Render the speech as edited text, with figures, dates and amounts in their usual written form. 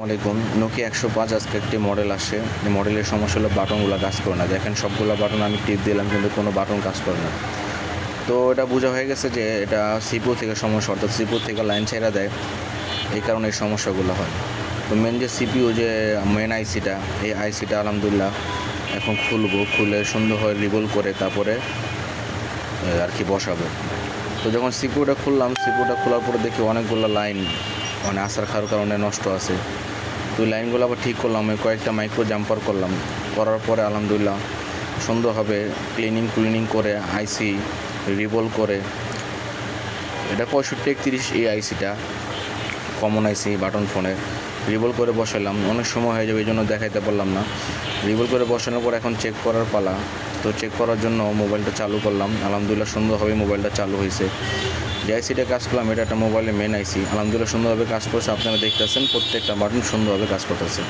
আলাইকুম। নোকিয়া 105 আজকে একটি মডেল আসে। এই মডেলের সমস্যা হলো বাটনগুলো কাজ করে না। দেখেন সবগুলো বাটন আমি টিপ দিলাম কিন্তু কোনো বাটন কাজ করে না। তো এটা বোঝা হয়ে গেছে যে এটা সিপিইউ থেকে সমস্যা, অর্থাৎ সিপিইউ থেকে লাইন ছেড়ে দেয়, এই কারণে এই সমস্যাগুলো হয়। তো মেন যে সিপিইউ যে মেন আইসিটা, এই আইসিটা আলহামদুলিল্লাহ এখন খুলে সুন্দরভাবে রিবল করে তারপরে আর কি বসাবো। তো যখন সিপিইউটা খোলার পরে দেখি অনেকগুলো লাইন আসার খাওয়ার কারণে নষ্ট আছে। তো লাইনগুলো আবার ঠিক করলাম, কয়েকটা মাইক্রো জাম্পার করার পরে আলহামদুলিল্লাহ সুন্দরভাবে ক্লিনিং করে আইসি রিবল করে, এটা 6531 এই আইসিটা কমন আইসি বাটন ফোনে রিবল করে বসালাম। অনেক সময় হয়ে যাবে এই জন্য দেখাইতে পারলাম না। রিবল করে বসানোর পর এখন চেক করার পালা। তো চেক করার জন্য মোবাইলটা চালু করলাম, আলহামদুলিল্লাহ সুন্দরভাবে মোবাইলটা চালু হয়েছে। যে আইসিটা কাজ করলাম এটা একটা মোবাইলের মেন আইসি, আলহামদুলিল্লাহ সুন্দরভাবে কাজ করছে। আপনারা দেখতেছেন প্রত্যেকটা বাটন সুন্দরভাবে কাজ করতেছে।